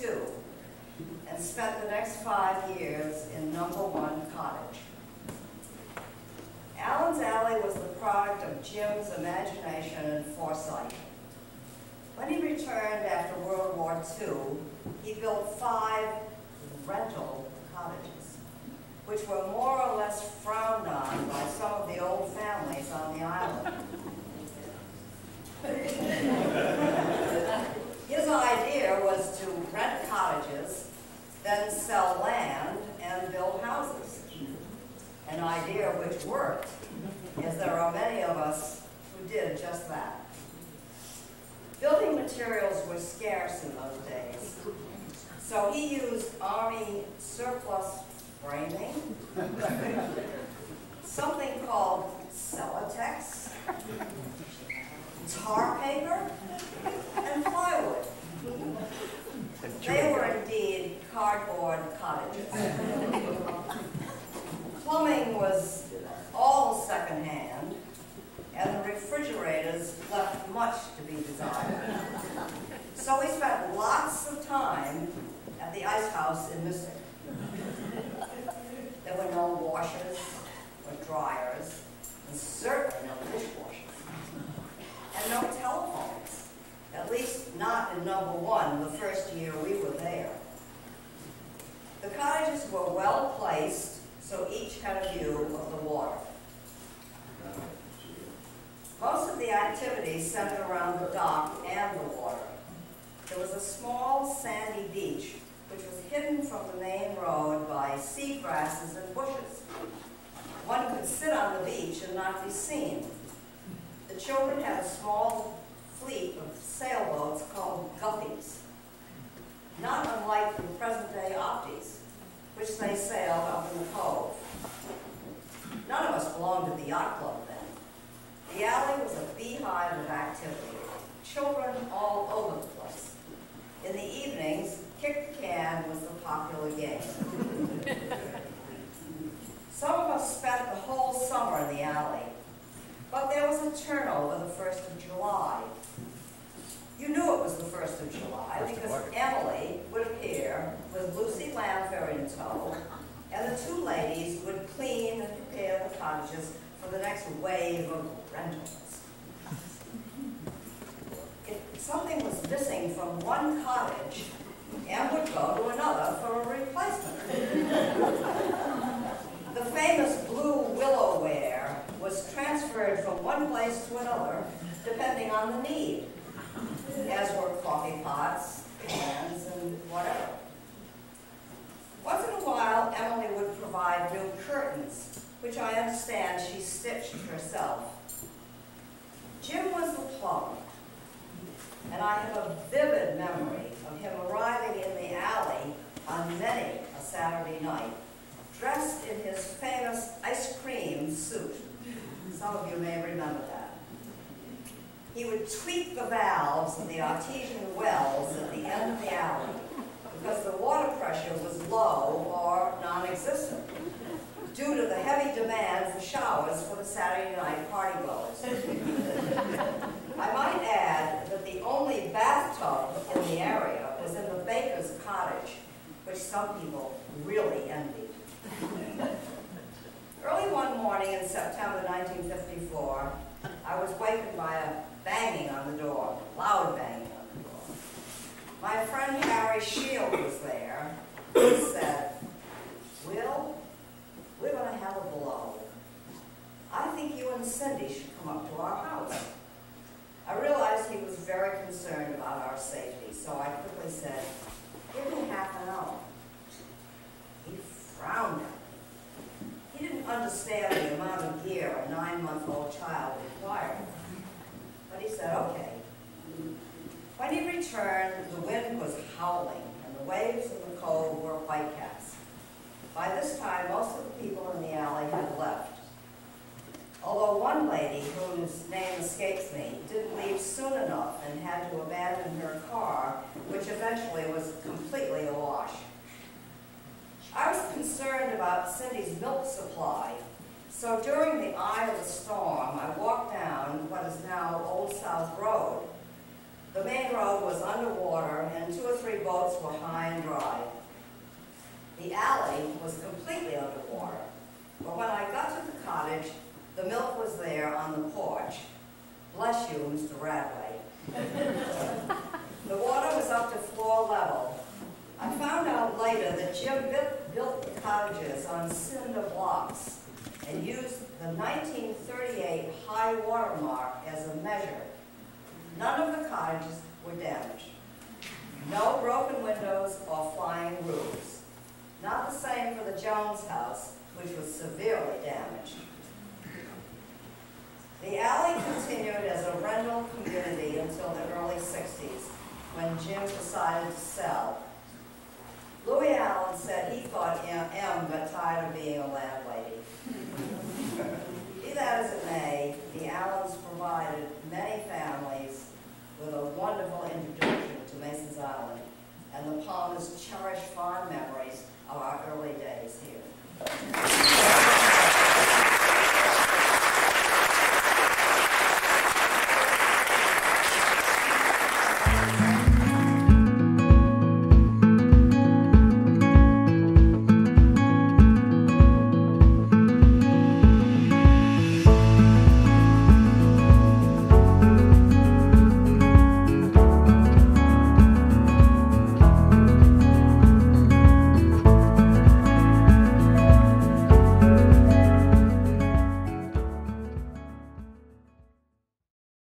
II and spent the next 5 years in No. 1 Cottage. Allyn's Alley was the product of Jim's imagination and foresight. When he returned after World War II, he built 5 rental cottages, which were more or less frowned on by some of the old families on the island. His idea was to rent cottages, then sell land and build houses. An idea which worked, as there are many of us who did just that. Building materials were scarce in those days, so he used Army surplus framing, something called Celotex, tar paper, and plywood. They were indeed cardboard cottages. Plumbing was all secondhand, and the refrigerators left much to be desired. So we spent lots of time at the ice house in Mystic. There were no washers or dryers, and certainly no dishwashers, and no telephones, at least not in No. 1 the first year we were there. The cottages were well placed, so each had a view of the water. Most of the activities centered around the dock and the water. There was a small sandy beach, which was hidden from the main road by sea grasses and bushes. One could sit on the beach and not be seen. The children had a small fleet of sailboats called guppies, not unlike the present-day opties, which they sailed up in the cove. None of us belonged to the yacht club then. The alley was a beehive of activity, children all over the place. In the evenings, kick the can was the popular game. Some of us spent the whole summer in the alley, but there was a turnover the 1st of July. You knew it was the 1st of July because Emily would appear with Lucy Lanford in tow, and the 2 ladies would clean and prepare the cottages for the next wave of rentals. If something was missing from one cottage, Em would go to another for a replacement. The famous blue willow ware was transferred from one place to another, depending on the need, as were coffee pots, pans, and whatever. Once in a while, Emily would provide new curtains, which I understand she stitched herself. Jim was the plumber, and I have a vivid memory of him arriving in the alley on many a Saturday night, dressed in his famous ice cream suit. Some of you may remember that. He would tweak the valves of the artesian wells at the end of the alley because the water pressure was low or non-existent due to the heavy demand for showers for the Saturday night party goers. I might add that the only bathtub in the area was in the baker's cottage, which some people really envied. Early one morning in September 1954, I was wakened by a banging on the door, loud banging on the door. My friend Harry Shield was there and said, "Will, we're going to have a blow. I think you and Cindy should come up to our house." I realized he was very concerned about our safety, so I quickly said, "Give me half an hour." He frowned at me. He didn't understand the amount of gear a 9-month-old child required. But he said, "Okay." When he returned, the wind was howling, and the waves in the cove were whitecaps. By this time, most of the people in the alley had left. Although one lady, whose name escapes me, didn't leave soon enough and had to abandon her car, which eventually was completely awash. I was concerned about Cindy's milk supply, so during the eye of the storm, I walked down what is now Old South Road. The main road was underwater and 2 or 3 boats were high and dry. The alley was completely underwater, but when I got to the cottage, the milk was there on the porch. Bless you, Mr. Radway. The water was up to floor level. I found out later that Jim built the cottages on cinder blocks and used the 1938 high water mark as a measure. None of the cottages were damaged. No broken windows or flying roofs. Not the same for the Jones house, which was severely damaged. The alley continued as a rental community until the early 60s, when Jim decided to sell. Louis Allyn said he thought M got tired of being a landlady. Be that as it may, the Allens provided many families with a wonderful introduction to Mason's Island, and the Palmers cherished fond memories